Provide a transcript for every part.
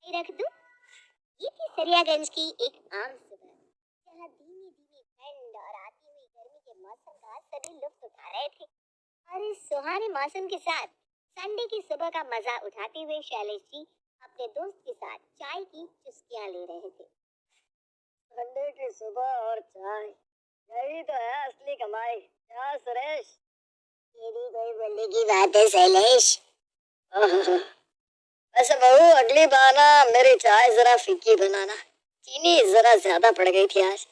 रख दूं। ये थी सरियागंज की एक आम सुबह, जहाँ धीमी धीमी ठंड और आती हुई गर्मी के मौसम का सभी लुत्फ उठा रहे थे। और इस सुहाने मौसम के साथ संडे की सुबह का मजा उठाते हुए शैलेश जी अपने दोस्त के साथ चाय की चुस्कियां ले रहे थे। संडे की सुबह और चाय, यही तो है असली कमाई। क्या सुरेश? ये भी कोई बोलने की बात है शैलेश? आह, वैसे बहू, अगली बार ना मेरी चाय जरा फीकी बनाना। चीनी जरा ज्यादा पड़ गई थी आज।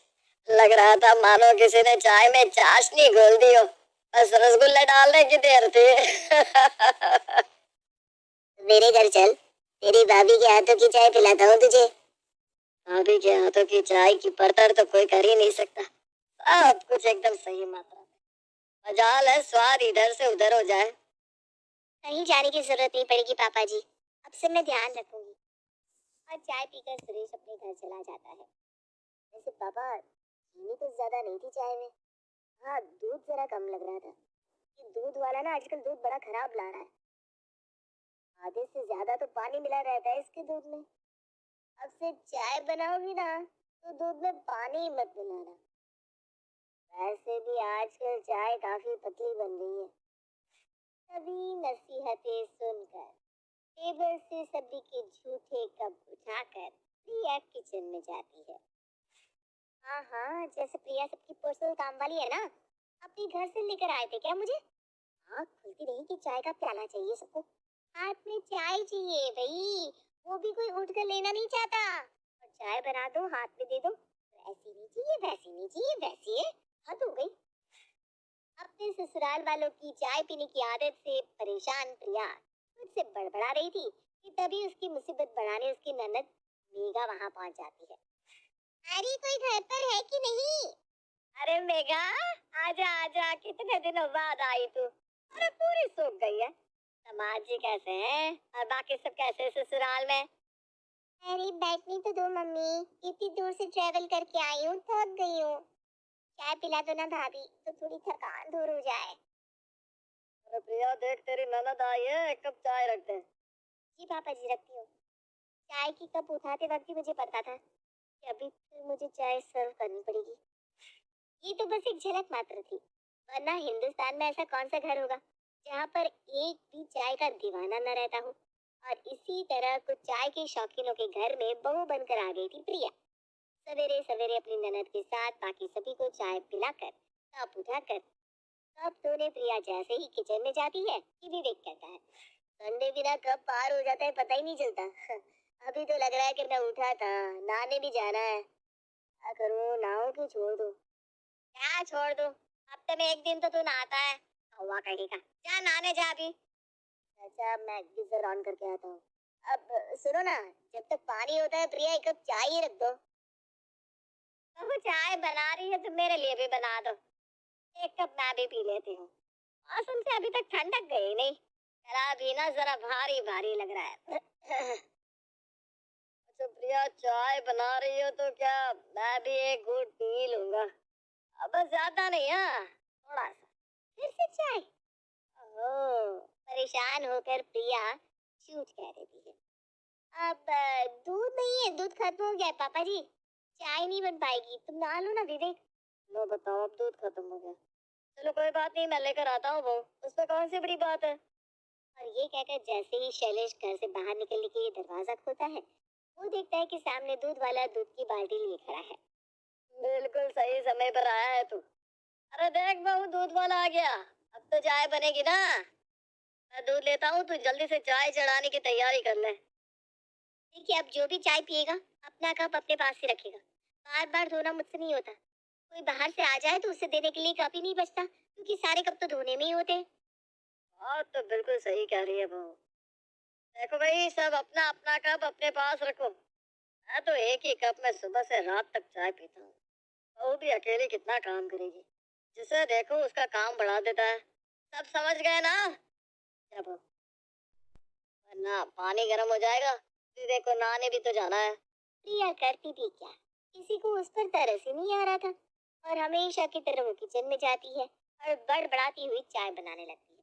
लग रहा था मानो किसी ने चाय में चाशनी घोल दी हो। बस रसगुल्ले डालने की देर थी। मेरे घर चल, तेरी भाभी के हाथों की चाय पिलाता हूँ तुझे। भाभी के हाथों की चाय की परतर तो कोई कर ही नहीं सकता। सब कुछ एकदम सही मात्रा में। मजाल है स्वाद इधर से उधर हो जाए। कहीं जाने की जरूरत नहीं पड़ेगी पापा जी, अब से मैं ध्यान रखूंगी। और चाय पीकर सुरेश अपने घर चला जाता है। वैसे पापा, चीनी तो ज्यादा नहीं थी चाय में। हाँ, दूध जरा कम लग रहा था। ये दूध वाला ना आजकल दूध बड़ा खराब ला रहा है। आधे से ज्यादा तो पानी मिला रहता है इसके दूध में। अब से चाय बनाओगी ना तो दूध में पानी मत मिलाना। वैसे भी आजकल चाय काफी पतली बन गई है। सभी नसीहतें सुनकर टेबल से सब्जी के झूठे कप उठाकर प्रिया किचन में जाती है। हाँ हाँ, जैसे प्रिया सबकी पर्सनल काम वाली है ना, अपने घर से लेकर आए थे क्या मुझे? हाँ, खुलती नहीं कि चाय का प्याला चाहिए सबको। हाथ में चाय चाहिए भाई, वो भी कोई उठ कर लेना नहीं चाहता। और चाय बना दो, हाथ में दे दो, तो ऐसी नहीं चाहिए, वैसी नहीं चाहिए, वैसी है। हद हो गई। अपने ससुराल वालों की चाय पीने की आदत से परेशान प्रिया मुझसे बड़बड़ा रही थी कि तभी उसकी मुसीबत बढ़ाने उसकी ननद मेघा वहां पहुंच जाती है। अरे कोई घर पर है कि नहीं? अरे मेघा, आजा आजा, कितने दिनों बाद आई तू। अरे पूरी सूख गई है। समाज जी कैसे हैं और बाकी सब कैसे ससुराल में? अरे बैठने तो दो मम्मी, इतनी दूर से ट्रेवल करके आई हूँ, थक गई हूँ। चाय पिला दो ना भाभी, तो थोड़ी थकान दूर हो जाए। अरे प्रिया देख, तेरी ननद आई है, एक कप चाय रख दे। जी पापा जी, रखती हूँ। चाय की कप उठाते वक्त ही मुझे पता था कि अभी फिर मुझे चाय सर्व करनी पड़ेगी। ये तो बस एक झलक मात्र थी, वरना हिंदुस्तान में ऐसा कौन सा घर होगा जहाँ पर एक भी चाय का दीवाना न रहता हो। और इसी तरह कुछ चाय के शौकीनों के घर में बहू बनकर आ गई थी प्रिया। सवेरे सवेरे अपनी ननद के साथ बाकी सभी को चाय पिलाकर कप उठाकर कप धोने प्रिया जैसे ही किचन में जाती है कि विवेक कहता है, संडे बिना कब पार हो जाता है पता ही नहीं चलता। अभी तो लग रहा है कि मैं उठा था, नहाने भी जाना है। क्या करूँ, नहाऊं कि छोड़ दूं? क्या छोड़ दूं? हफ्ते में एक दिन तो तू नहाता है, कौवा कहीं का। जा नहाने जा अभी। अच्छा, मैं गीजर ऑन करके आता हूँ। अब सुनो ना, जब तक पानी होता है प्रिया एक कप चाय ही रख दो। तो चाय बना रही है तो मेरे लिए भी बना दो, एक कप मैं भी पी लेती हूँ। मौसम से अभी तक ठंडक गई नहीं, गला भी ना जरा भारी भारी लग रहा है। अच्छा प्रिया, चाय बना रही हो तो क्या मैं भी एक घूंट पी लूंगा? अब ज्यादा नहीं, हाँ थोड़ा सा। फिर से चाय? ओह, परेशान होकर प्रिया झूठ कह देती है। अब दूध नहीं है, दूध खत्म हो गया है पापा जी, चाय नहीं बन पाएगी, तुम नहा लो ना विवेक। लो बताओ, अब दूध खत्म हो गया। चलो कोई बात नहीं, मैं लेकर आता हूँ वो, उसमें कौन सी बड़ी बात है। और ये कहकर जैसे ही शैलेश घर से बाहर निकलने के लिए दरवाजा खोलता है, वो देखता है कि सामने दूध वाला दूध की बाल्टी लिए खड़ा है। बिल्कुल सही समय पर आया है तू। अरे देख बहू, दूध वाला आ गया। अब तो चाय बनेगी ना। मैं दूध लेता हूँ, तू जल्दी से चाय चढ़ाने की तैयारी कर ले। देखिए, अब जो भी चाय पिएगा अपना कप अपने पास ही रखेगा। बार बार धोना मुझसे नहीं होता। कोई बाहर से आ जाए तो उसे देने के लिए कप ही नहीं बचता, क्योंकि सारे कप तो धोने में ही होते हैं। हाँ तो बिल्कुल सही कह रही है बहू। देखो भाई, सब अपना अपना कप अपने पास रखो। मैं तो एक ही कप में सुबह से रात तक चाय पीता हूँ। बहू भी अकेली कितना काम करेगी, जिसे देखो उसका काम बढ़ा देता है। सब समझ गए ना? क्या बहू, वरना पानी गर्म हो जाएगा, फिर देखो नहाने भी तो जाना है। प्रिया करती भी क्या, किसी को उस पर तरस ही नहीं आ रहा था, और हमेशा की तरह वो किचन में जाती है और बड़बड़ाती हुई चाय बनाने लगती है।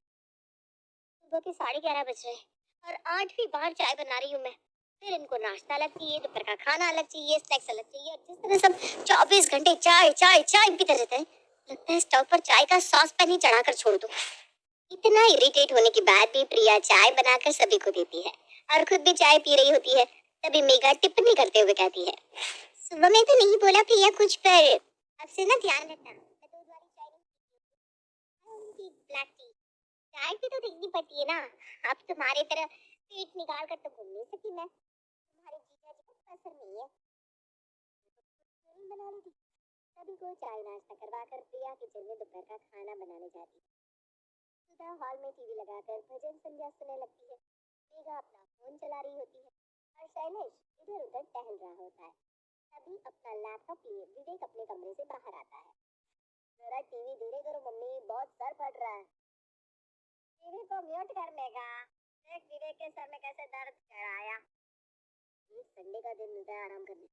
सुबह के 11:30 बज रहे हैं और 8वीं बार चाय बना रही हूँ मैं। फिर इनको नाश्ता अलग चाहिए, दोपहर का खाना अलग चाहिए, स्नैक्स अलग चाहिए, और जिस तरह सब 24 घंटे चाय चाय चाय पीते रहते हैं, लगता है स्टोव पर चाय का सॉस पैन ही चढ़ाकर छोड़ दो। इतना इरिटेट होने के बाद भी प्रिया चाय बनाकर सभी को देती है और खुद भी चाय पी रही होती है। तभी मेघा टिप्पणी करते हुए कहती है, सुबह में तो नहीं बोला प्रिया कुछ, पर अब से ना ध्यान रखना, मैं दूध वाली चाय नहीं पीती हूँ, उनकी ब्लैक टी। चाय भी तो देखनी पड़ती है ना, अब तुम्हारे तरह पेट निकाल कर तो घूम नहीं सकती मैं, तुम्हारे जीजा जी को कसर नहीं है, नहीं बना लेती। सभी को चाय नाश्ता करवा कर प्रिया किचन में दोपहर का खाना बनाने जाती है। सुधा हॉल में टीवी लगाकर भजन संध्या सुनने लगती है। मेघा अपना फोन चला रही होती है और शैलेश इधर उधर टहल रहा होता है। तभी अपना लैपटॉप लिए विवेक अपने कमरे से बाहर आता है। जरा टीवी धीरे करो मम्मी, बहुत सर फट रहा है। टीवी को म्यूट कर मेघा, देख विवेक के सर में कैसे दर्द चढ़ाया। एक संडे का दिन मिलता है आराम करने,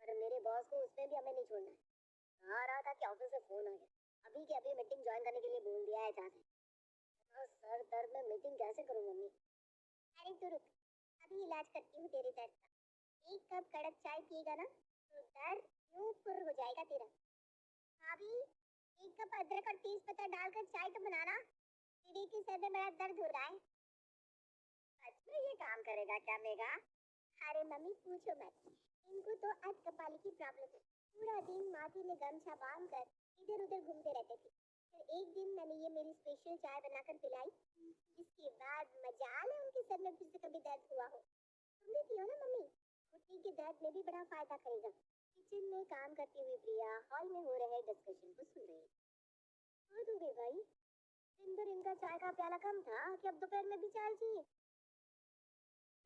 पर मेरे बॉस को उसमें भी हमें नहीं छोड़ना है। कहा रहा था कि ऑफिस से फोन आ गया, अभी के अभी मीटिंग ज्वाइन करने के लिए बोल दिया है जाके। सर दर्द में मीटिंग कैसे करूं मम्मी? अरे तू रुक, अभी इलाज करती हूँ तेरे दर्द का। एक कप कड़क चाय पिएगा ना तो दर्द यूं फुर हो जाएगा तेरा। भाभी, एक कप अदरक और तेज पत्ता डालकर चाय तो बनाना, दीदी के सर में बड़ा दर्द हो रहा है। सच में ये काम करेगा क्या मेघा? अरे मम्मी पूछो मत, इनको तो आज कपाली की प्रॉब्लम है। पूरा दिन माथे में गमछा बांध कर इधर उधर घूमते रहते थे। फिर एक दिन मैंने ये मेरी स्पेशल चाय बनाकर पिलाई, जिसके बाद मजाल है उनके सर में फिर से कभी दर्द हुआ हो। तुम भी पियो ना मम्मी, घुटने के दर्द में भी बड़ा फायदा करेगा। किचन में काम करती हुई प्रिया हॉल में हो रहे डिस्कशन को सुन रही है। हद हो गई भाई, दिन भर इनका चाय का प्याला कम था कि अब दोपहर में भी चाय चाहिए।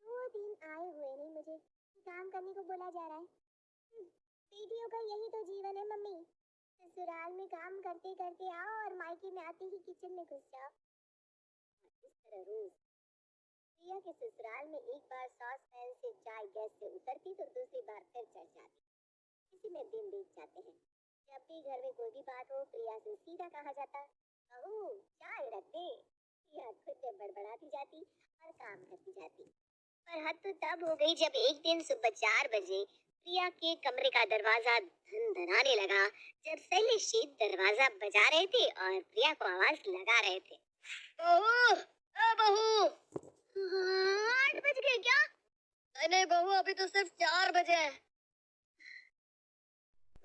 2 दिन आए हुए नहीं मुझे, काम करने को बोला जा रहा है। बेटियों का यही तो जीवन है मम्मी, ससुराल में काम करते करते आओ और मायके में आते ही किचन में घुस जाओ। और इस तरह रोज प्रिया के ससुराल में एक बार सॉस पैन से चाय गैस से उतरती तो दूसरी बार फिर चढ़ जाती। इसी में दिन बीत जाते हैं। जब भी घर में कोई भी बात हो प्रिया से सीधा कहा जाता, बहू चाय रख दे। प्रिया खुद में बड़बड़ाती जाती और काम करती जाती। पर हद तो तब हो गई जब एक दिन सुबह 4 बजे प्रिया के कमरे का दरवाजा धनधनाने लगा, जब शैलेश जी दरवाजा बजा रहे थे और प्रिया को आवाज लगा रहे थे, बहू, ए बहू। 8 बज गए क्या? नहीं नहीं बहू, अभी तो सिर्फ 4 बजे हैं।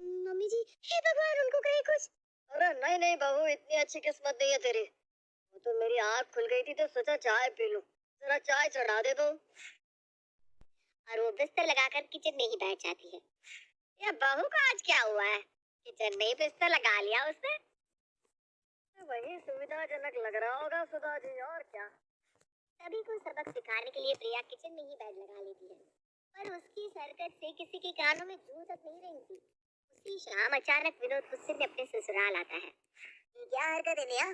मम्मी जी, हे भगवान उनको कहे कुछ। अरे नहीं नहीं बहू, इतनी अच्छी किस्मत नहीं है तेरी। वो तो मेरी आँख खुल गई थी तो सोचा चाय पी लूं, जरा चाय चढ़ा दे दो। और वो बिस्तर लगाकर किचन में ही बैठ जाती है। ये बहू का आज क्या हुआ है? किचन में ही बिस्तर लगा लिया उसने। तो वही सुविधाजनक लग रहा होगा सुधा जी, और क्या। सभी को सबक सिखाने के लिए प्रिया किचन में ही बेड लगा लेती है, पर उसकी इस हरकत से किसी के कानों में जू तक नहीं रही थी। उसी शाम अचानक विनोद गुस्से में अपने ससुराल आता है। ये क्या हरकत है नेहा?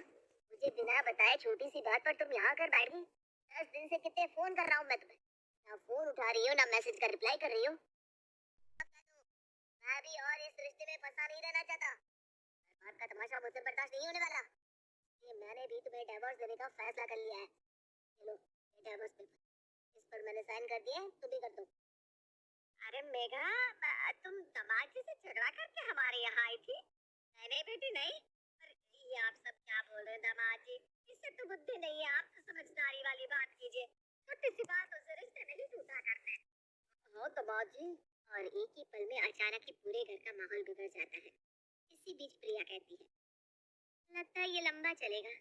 मुझे बिना बताए छोटी सी बात पर तुम यहाँ कर बैठ गई। 10 दिन से कितने फोन कर रहा हूँ मैं तुम्हें, ना फोन उठा रही हो ना मैसेज का रिप्लाई कर रही हो। अब कह दो, मैं भी और इस रिश्ते में फंसा नहीं रहना चाहता। हर बात का तमाशा मुझसे बर्दाश्त नहीं होने वाला। ये मैंने भी तुम्हें डिवोर्स देने का फैसला कर लिया है। चलो ये डिवोर्स पेपर, इस पर मैंने साइन कर दिए, तुम भी कर दो। अरे मेघा, तुम दामाद जी से झगड़ा करके हमारे यहाँ आई थी? नहीं नहीं बेटी नहीं, पर ये आप सब क्या बोल रहे हैं दामाद जी, इससे तो बुद्धि नहीं है, आप तो समझदारी वाली बात कीजिए, छोटी सी बातों से रिश्ते नहीं टूटा करते। हाँ दामाद जी। और एक ही पल में अचानक ही पूरे घर का माहौल बिगड़ जाता है। इसी बीच प्रिया कहती है, लगता है ये लंबा चलेगा,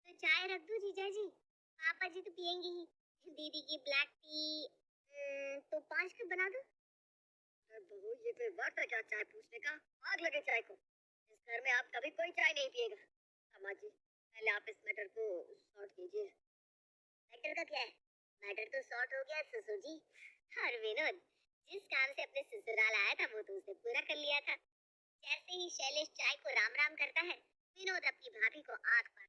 तो चाय रख दूं जीजा जी? पापा जी तो पियेंगे ही, दीदी की ब्लैक टी तो 5 कप बना दो। अरे बहू, ये कोई वक्त है क्या चाय पूछने का? आग लगे चाय को, इस घर में आप कभी कोई चाय नहीं पिएगा। दामाद जी, पहले आप इस मैटर को सॉर्ट कीजिए। मैटर का क्या है? मैटर तो सॉर्ट हो गया ससुर जी। और विनोद जिस काम से अपने ससुराल आया था वो तो उसने पूरा कर लिया था। जैसे ही शैलेश चाय को राम राम करता है, विनोद अपनी भाभी को आंख मार